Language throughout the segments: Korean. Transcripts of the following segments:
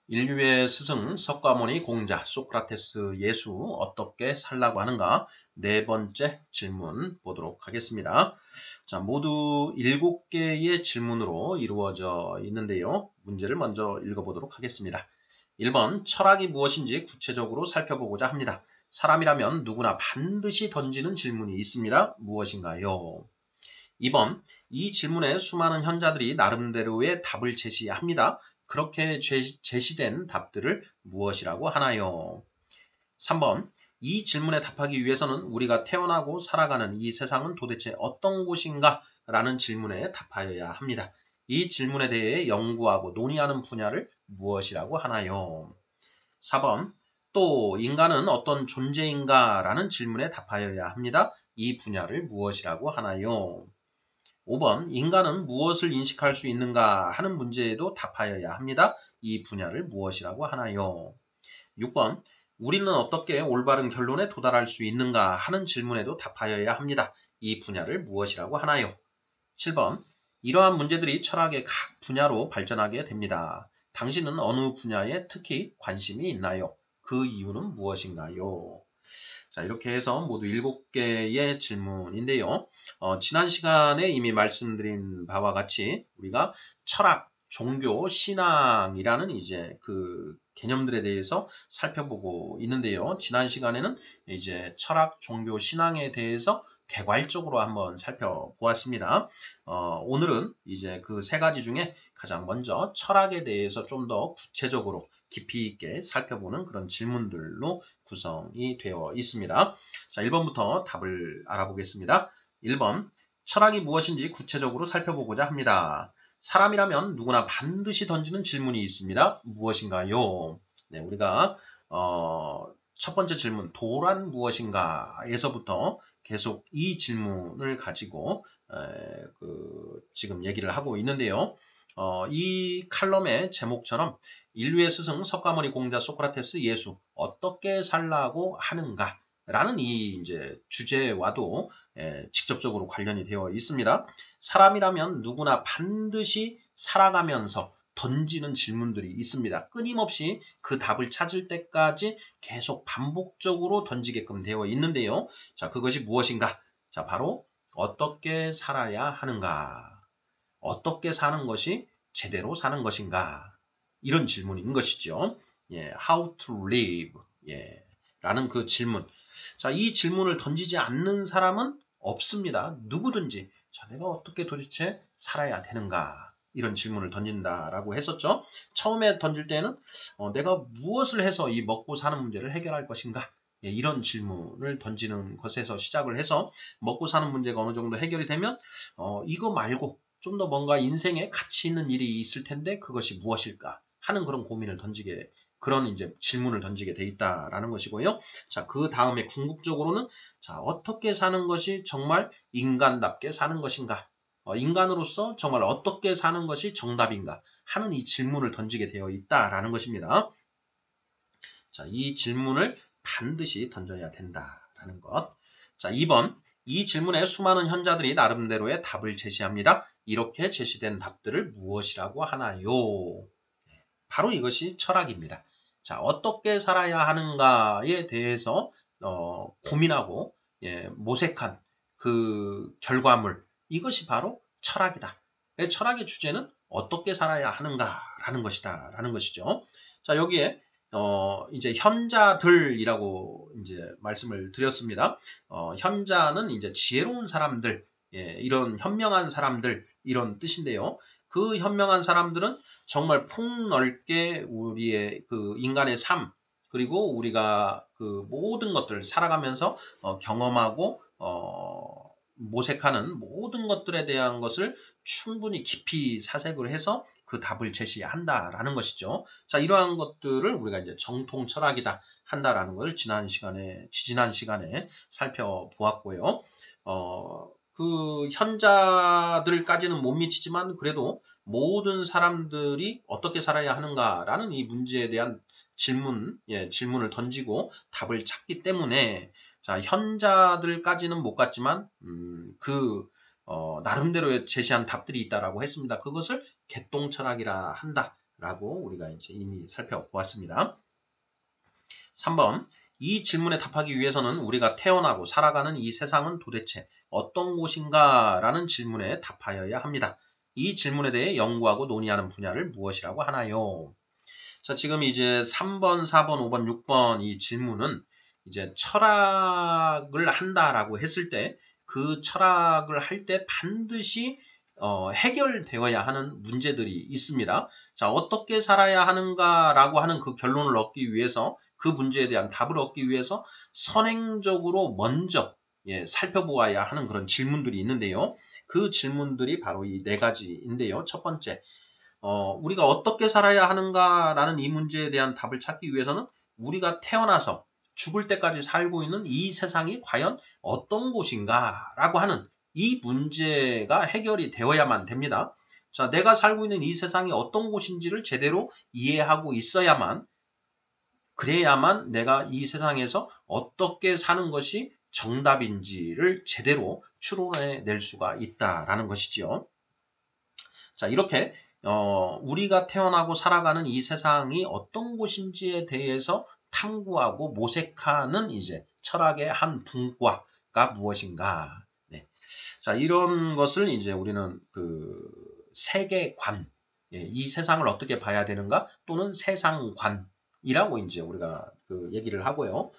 인류의 스승 석가모니 공자 소크라테스 예수 어떻게 살라고 하는가? 네 번째 질문 보도록 하겠습니다. 자, 모두 7개의 질문으로 이루어져 있는데요. 문제를 먼저 읽어보도록 하겠습니다. 1번, 철학이 무엇인지 구체적으로 살펴보고자 합니다. 사람이라면 누구나 반드시 던지는 질문이 있습니다. 무엇인가요? 2번, 이 질문에 수많은 현자들이 나름대로의 답을 제시합니다. 그렇게 제시된 답들을 무엇이라고 하나요? 3번, 이 질문에 답하기 위해서는 우리가 태어나고 살아가는 이 세상은 도대체 어떤 곳인가? 라는 질문에 답하여야 합니다. 이 질문에 대해 연구하고 논의하는 분야를 무엇이라고 하나요? 4번, 또 인간은 어떤 존재인가? 라는 질문에 답하여야 합니다. 이 분야를 무엇이라고 하나요? 5번, 인간은 무엇을 인식할 수 있는가 하는 문제에도 답하여야 합니다. 이 분야를 무엇이라고 하나요? 6번, 우리는 어떻게 올바른 결론에 도달할 수 있는가 하는 질문에도 답하여야 합니다. 이 분야를 무엇이라고 하나요? 7번, 이러한 문제들이 철학의 각 분야로 발전하게 됩니다. 당신은 어느 분야에 특히 관심이 있나요? 그 이유는 무엇인가요? 자, 이렇게 해서 모두 7개의 질문인데요. 지난 시간에 이미 말씀드린 바와 같이 우리가 철학, 종교, 신앙이라는 이제 그 개념들에 대해서 살펴보고 있는데요. 지난 시간에는 이제 철학, 종교, 신앙에 대해서 개괄적으로 한번 살펴보았습니다. 오늘은 이제 그 세 가지 중에 가장 먼저 철학에 대해서 좀 더 구체적으로 깊이 있게 살펴보는 그런 질문들로 구성이 되어 있습니다. 자, 1번부터 답을 알아보겠습니다. 1번, 철학이 무엇인지 구체적으로 살펴보고자 합니다. 사람이라면 누구나 반드시 던지는 질문이 있습니다. 무엇인가요? 네, 우리가 첫 번째 질문, 도란 무엇인가에서부터 계속 이 질문을 가지고 지금 얘기를 하고 있는데요. 이 칼럼의 제목처럼 인류의 스승 석가모니 공자 소크라테스 예수 어떻게 살라고 하는가? 라는 이 이제 주제와도 직접적으로 관련이 되어 있습니다. 사람이라면 누구나 반드시 살아가면서 던지는 질문들이 있습니다. 끊임없이 그 답을 찾을 때까지 계속 반복적으로 던지게끔 되어 있는데요. 자, 그것이 무엇인가? 자, 바로 어떻게 살아야 하는가? 어떻게 사는 것이 제대로 사는 것인가? 이런 질문인 것이죠. 예, how to live. 예, 라는 그 질문. 자, 이 질문을 던지지 않는 사람은 없습니다. 누구든지. 자, 내가 어떻게 도대체 살아야 되는가? 이런 질문을 던진다라고 했었죠. 처음에 던질 때는 내가 무엇을 해서 이 먹고 사는 문제를 해결할 것인가? 예, 이런 질문을 던지는 것에서 시작을 해서 먹고 사는 문제가 어느 정도 해결이 되면 이거 말고 좀 더 뭔가 인생에 가치 있는 일이 있을 텐데 그것이 무엇일까 하는 그런 고민을 던지게 그런 이제 질문을 던지게 돼 있다라는 것이고요. 자, 그 다음에 궁극적으로는 자, 어떻게 사는 것이 정말 인간답게 사는 것인가? 인간으로서 정말 어떻게 사는 것이 정답인가? 하는 이 질문을 던지게 되어 있다라는 것입니다. 자, 이 질문을 반드시 던져야 된다라는 것. 자, 2번. 이 질문에 수많은 현자들이 나름대로의 답을 제시합니다. 이렇게 제시된 답들을 무엇이라고 하나요? 바로 이것이 철학입니다. 자, 어떻게 살아야 하는가에 대해서 고민하고 모색한 그 결과물, 이것이 바로 철학이다. 철학의 주제는 어떻게 살아야 하는가라는 것이다라는 것이죠. 자, 여기에 이제 현자들이라고 이제 말씀을 드렸습니다. 현자는 이제 지혜로운 사람들, 이런 현명한 사람들 이런 뜻인데요. 그 현명한 사람들은 정말 폭넓게 우리의 그 인간의 삶 그리고 우리가 그 모든 것들 살아가면서 경험하고 모색하는 모든 것들에 대한 것을 충분히 깊이 사색을 해서 그 답을 제시한다라는 것이죠. 자, 이러한 것들을 우리가 이제 정통 철학이다 한다라는 것을 지난 시간에 살펴보았고요. 그 현자들까지는 못 미치지만 그래도 모든 사람들이 어떻게 살아야 하는가라는 이 문제에 대한 질문을 던지고 답을 찾기 때문에 자, 현자들까지는 못 갔지만 나름대로 제시한 답들이 있다라고 했습니다. 그것을 개똥철학이라 한다. 라고 우리가 이제 이미 살펴보았습니다. 3번. 이 질문에 답하기 위해서는 우리가 태어나고 살아가는 이 세상은 도대체 어떤 곳인가? 라는 질문에 답하여야 합니다. 이 질문에 대해 연구하고 논의하는 분야를 무엇이라고 하나요? 자, 지금 이제 3번, 4번, 5번, 6번 이 질문은 이제 철학을 한다라고 했을 때 그 철학을 할 때 반드시 해결되어야 하는 문제들이 있습니다. 자, 어떻게 살아야 하는가라고 하는 그 결론을 얻기 위해서 그 문제에 대한 답을 얻기 위해서 선행적으로 먼저 살펴보아야 하는 그런 질문들이 있는데요. 그 질문들이 바로 이 네 가지인데요. 첫 번째, 우리가 어떻게 살아야 하는가라는 이 문제에 대한 답을 찾기 위해서는 우리가 태어나서 죽을 때까지 살고 있는 이 세상이 과연 어떤 곳인가라고 하는 이 문제가 해결이 되어야만 됩니다. 자, 내가 살고 있는 이 세상이 어떤 곳인지를 제대로 이해하고 있어야만, 그래야만 내가 이 세상에서 어떻게 사는 것이 정답인지를 제대로 추론해낼 수가 있다라는 것이지요. 자, 이렇게 우리가 태어나고 살아가는 이 세상이 어떤 곳인지에 대해서 탐구하고 모색하는 이제 철학의 한 분과가 무엇인가. 네. 자, 이런 것을 이제 우리는 그 세계관, 이 세상을 어떻게 봐야 되는가 또는 세상관이라고 이제 우리가 그 얘기를 하고요.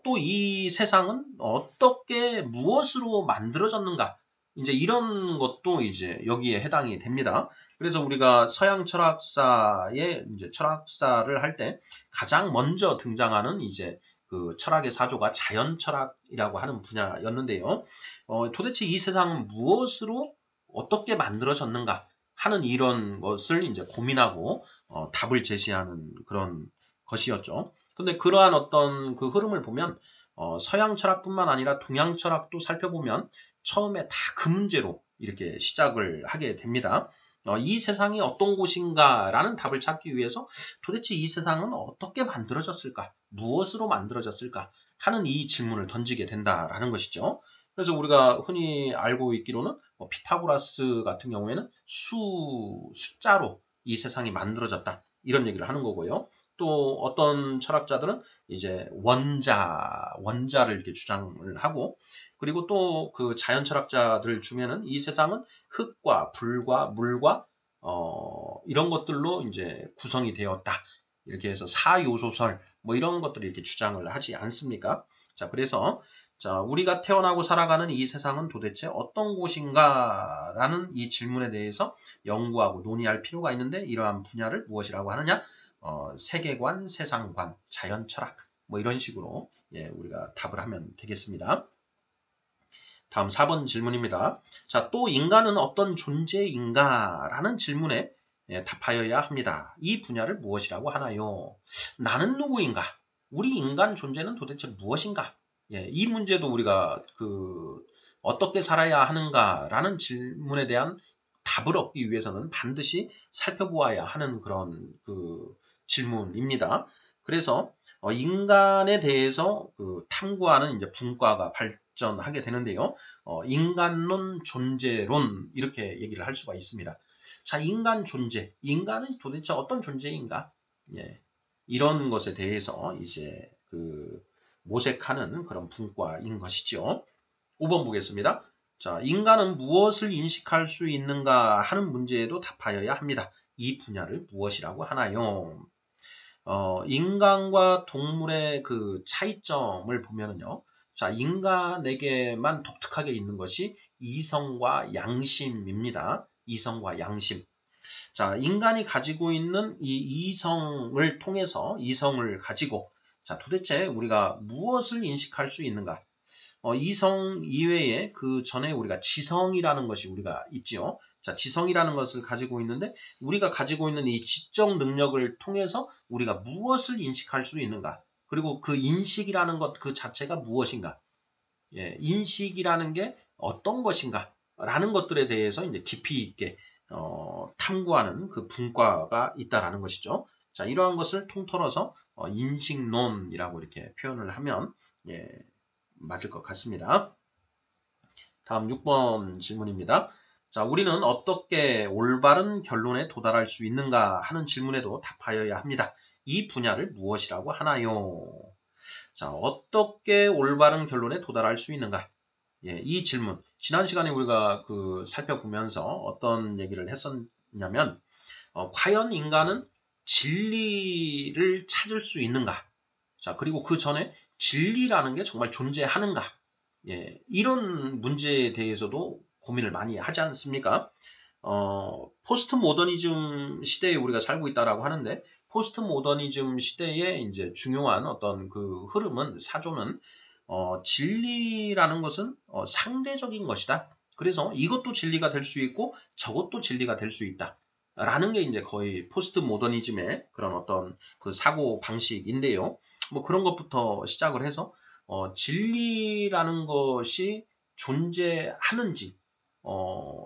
또 이 세상은 어떻게 무엇으로 만들어졌는가? 이제 이런 것도 이제 여기에 해당이 됩니다. 그래서 우리가 서양 철학사의 이제 철학사를 할 때 가장 먼저 등장하는 이제 그 철학의 사조가 자연 철학이라고 하는 분야였는데요. 도대체 이 세상은 무엇으로 어떻게 만들어졌는가 하는 이런 것을 이제 고민하고 답을 제시하는 그런 것이었죠. 근데 그러한 어떤 그 흐름을 보면 서양 철학뿐만 아니라 동양 철학도 살펴보면 처음에 다 그 문제로 이렇게 시작을 하게 됩니다. 이 세상이 어떤 곳인가라는 답을 찾기 위해서 도대체 이 세상은 어떻게 만들어졌을까? 무엇으로 만들어졌을까? 하는 이 질문을 던지게 된다라는 것이죠. 그래서 우리가 흔히 알고 있기로는 피타고라스 같은 경우에는 숫자로 이 세상이 만들어졌다. 이런 얘기를 하는 거고요. 또 어떤 철학자들은 이제 원자를 이렇게 주장을 하고, 그리고 또 그 자연 철학자들 중에는 이 세상은 흙과 불과 물과 이런 것들로 이제 구성이 되었다. 이렇게 해서 사요소설 뭐 이런 것들을 이렇게 주장을 하지 않습니까? 자, 그래서 자, 우리가 태어나고 살아가는 이 세상은 도대체 어떤 곳인가라는 이 질문에 대해서 연구하고 논의할 필요가 있는데, 이러한 분야를 무엇이라고 하느냐? 세계관, 세상관, 자연철학 뭐 이런 식으로 우리가 답을 하면 되겠습니다. 다음 4번 질문입니다. 자, 또 인간은 어떤 존재인가? 라는 질문에 답하여야 합니다. 이 분야를 무엇이라고 하나요? 나는 누구인가? 우리 인간 존재는 도대체 무엇인가? 이 문제도 우리가 어떻게 살아야 하는가라는 질문에 대한 답을 얻기 위해서는 반드시 살펴보아야 하는 그런 질문입니다. 그래서 인간에 대해서 탐구하는 이제 분과가 발전하게 되는데요. 인간론, 존재론 이렇게 얘기를 할 수가 있습니다. 자, 인간 존재, 인간은 도대체 어떤 존재인가? 이런 것에 대해서 이제 모색하는 그런 분과인 것이죠. 5번 보겠습니다. 자, 인간은 무엇을 인식할 수 있는가 하는 문제에도 답하여야 합니다. 이 분야를 무엇이라고 하나요? 인간과 동물의 그 차이점을 보면은요. 자, 인간에게만 독특하게 있는 것이 이성과 양심입니다. 이성과 양심. 자, 인간이 가지고 있는 이 이성을 통해서 이성을 가지고 자, 도대체 우리가 무엇을 인식할 수 있는가? 이성 이외에 그 전에 우리가 지성이라는 것이 우리가 있지요. 자, 지성이라는 것을 가지고 있는데 우리가 가지고 있는 이 지적 능력을 통해서 우리가 무엇을 인식할 수 있는가? 그리고 그 인식이라는 것 그 자체가 무엇인가? 인식이라는 게 어떤 것인가? 라는 것들에 대해서 이제 깊이 있게 탐구하는 그 분과가 있다라는 것이죠. 자, 이러한 것을 통틀어서 인식론이라고 이렇게 표현을 하면 맞을 것 같습니다. 다음 6번 질문입니다. 자, 우리는 어떻게 올바른 결론에 도달할 수 있는가 하는 질문에도 답하여야 합니다. 이 분야를 무엇이라고 하나요? 자, 어떻게 올바른 결론에 도달할 수 있는가? 예, 이 질문. 지난 시간에 우리가 살펴보면서 어떤 얘기를 했었냐면, 과연 인간은 진리를 찾을 수 있는가? 자, 그리고 그 전에 진리라는 게 정말 존재하는가? 예, 이런 문제에 대해서도 고민을 많이 하지 않습니까? 포스트 모더니즘 시대에 우리가 살고 있다라고 하는데, 포스트 모더니즘 시대에 이제 중요한 어떤 그 흐름은, 사조는, 진리라는 것은 상대적인 것이다. 그래서 이것도 진리가 될 수 있고, 저것도 진리가 될 수 있다. 라는 게 이제 거의 포스트 모더니즘의 그런 어떤 그 사고 방식인데요. 뭐 그런 것부터 시작을 해서, 진리라는 것이 존재하는지,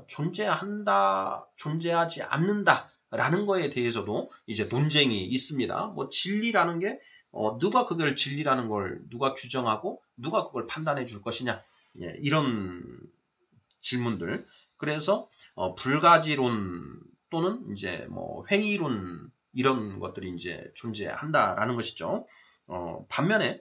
존재한다, 존재하지 않는다, 라는 거에 대해서도 이제 논쟁이 있습니다. 뭐 진리라는 게, 누가 그걸 진리라는 걸 누가 규정하고 누가 그걸 판단해 줄 것이냐, 예, 이런 질문들. 그래서 불가지론 또는 이제 뭐 회의론, 이런 것들이 이제 존재한다라는 것이죠. 반면에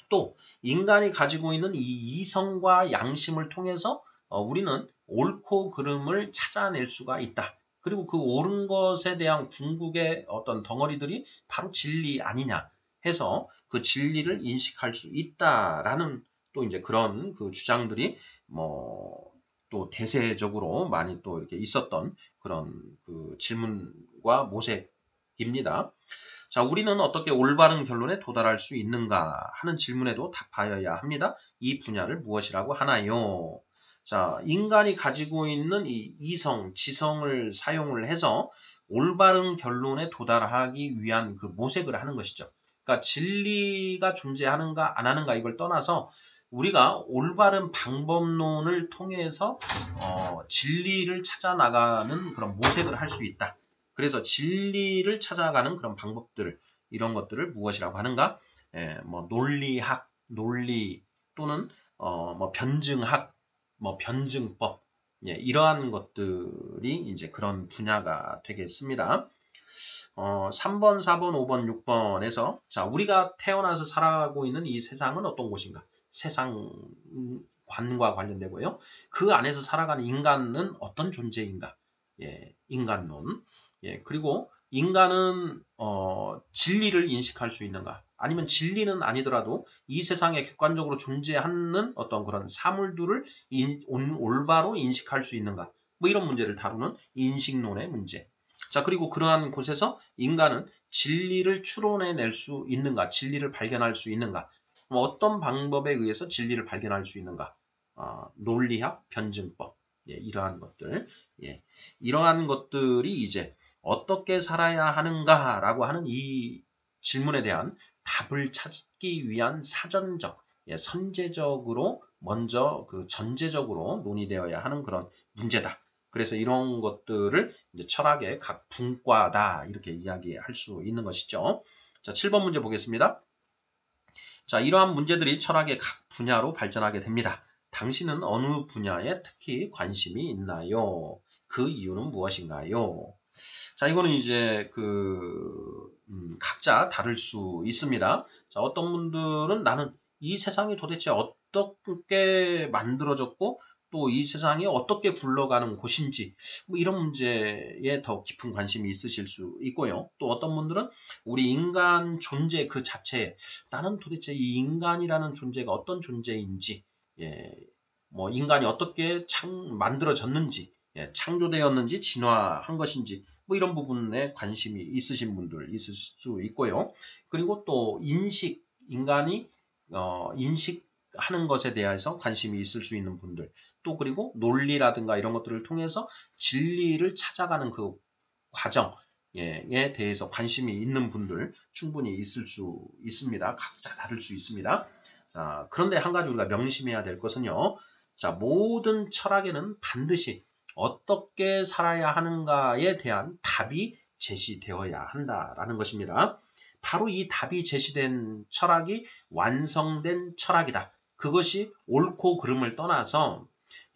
또 인간이 가지고 있는 이 이성과 양심을 통해서 우리는 옳고 그름을 찾아낼 수가 있다. 그리고 그 옳은 것에 대한 궁극의 어떤 덩어리들이 바로 진리 아니냐 해서 그 진리를 인식할 수 있다라는 또 이제 그런 그 주장들이 뭐 또 대세적으로 많이 또 이렇게 있었던 그런 그 질문과 모색입니다. 자, 우리는 어떻게 올바른 결론에 도달할 수 있는가 하는 질문에도 답하여야 합니다. 이 분야를 무엇이라고 하나요? 자, 인간이 가지고 있는 이 이성, 지성을 사용을 해서 올바른 결론에 도달하기 위한 그 모색을 하는 것이죠. 그러니까 진리가 존재하는가 안 하는가 이걸 떠나서 우리가 올바른 방법론을 통해서 진리를 찾아 나가는 그런 모색을 할 수 있다. 그래서 진리를 찾아가는 그런 방법들, 이런 것들을 무엇이라고 하는가? 예, 뭐 논리학, 논리 또는 뭐 변증학, 뭐 변증법, 예, 이러한 것들이 이제 그런 분야가 되겠습니다. 3번, 4번, 5번, 6번에서 자, 우리가 태어나서 살아가고 있는 이 세상은 어떤 곳인가? 세상관과 관련되고요. 그 안에서 살아가는 인간은 어떤 존재인가? 예, 인간론. 예, 그리고 인간은 진리를 인식할 수 있는가? 아니면 진리는 아니더라도 이 세상에 객관적으로 존재하는 어떤 그런 사물들을 올바로 인식할 수 있는가? 뭐 이런 문제를 다루는 인식론의 문제. 자, 그리고 그러한 곳에서 인간은 진리를 추론해낼 수 있는가? 진리를 발견할 수 있는가? 뭐 어떤 방법에 의해서 진리를 발견할 수 있는가? 논리학, 변증법, 예, 이러한 것들, 예, 이러한 것들이 이제 어떻게 살아야 하는가라고 하는 이 질문에 대한 답을 찾기 위한 사전적, 예, 선제적으로 먼저 그 전제적으로 논의되어야 하는 그런 문제다. 그래서 이런 것들을 이제 철학의 각 분과다 이렇게 이야기할 수 있는 것이죠. 자, 7번 문제 보겠습니다. 자, 이러한 문제들이 철학의 각 분야로 발전하게 됩니다. 당신은 어느 분야에 특히 관심이 있나요? 그 이유는 무엇인가요? 자, 이거는 이제 각자 다를 수 있습니다. 자, 어떤 분들은 나는 이 세상이 도대체 어떻게 만들어졌고 또 이 세상이 어떻게 굴러가는 곳인지 뭐 이런 문제에 더 깊은 관심이 있으실 수 있고요. 또 어떤 분들은 우리 인간 존재 그 자체에 나는 도대체 이 인간이라는 존재가 어떤 존재인지, 예, 뭐 인간이 어떻게 만들어졌는지, 예, 창조되었는지 진화한 것인지 뭐 이런 부분에 관심이 있으신 분들 있을 수 있고요. 그리고 또 인간이 인식하는 것에 대해서 관심이 있을 수 있는 분들, 또 그리고 논리라든가 이런 것들을 통해서 진리를 찾아가는 그 과정에 대해서 관심이 있는 분들 충분히 있을 수 있습니다. 각자 다를 수 있습니다. 자, 그런데 한 가지 우리가 명심해야 될 것은요. 자, 모든 철학에는 반드시 어떻게 살아야 하는가에 대한 답이 제시되어야 한다라는 것입니다. 바로 이 답이 제시된 철학이 완성된 철학이다. 그것이 옳고 그름을 떠나서,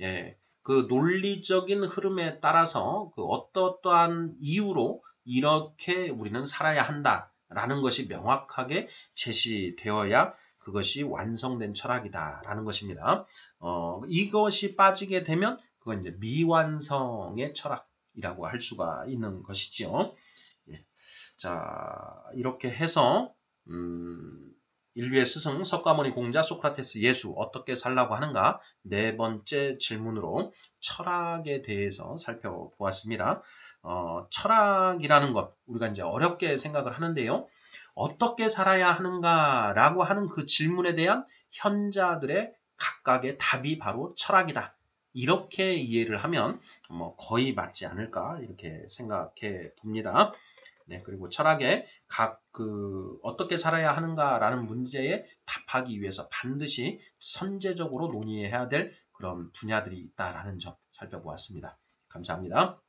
예, 그 논리적인 흐름에 따라서 그 어떠한 이유로 이렇게 우리는 살아야 한다라는 것이 명확하게 제시되어야 그것이 완성된 철학이다라는 것입니다. 이것이 빠지게 되면 그건 이제 미완성의 철학이라고 할 수가 있는 것이죠. 예. 자, 이렇게 해서 인류의 스승 석가모니 공자 소크라테스 예수 어떻게 살라고 하는가 네 번째 질문으로 철학에 대해서 살펴보았습니다. 철학이라는 것 우리가 이제 어렵게 생각을 하는데요. 어떻게 살아야 하는가라고 하는 그 질문에 대한 현자들의 각각의 답이 바로 철학이다. 이렇게 이해를 하면 뭐 거의 맞지 않을까 이렇게 생각해 봅니다. 네, 그리고 철학의 어떻게 살아야 하는가라는 문제에 답하기 위해서 반드시 선제적으로 논의해야 될 그런 분야들이 있다라는 점 살펴보았습니다. 감사합니다.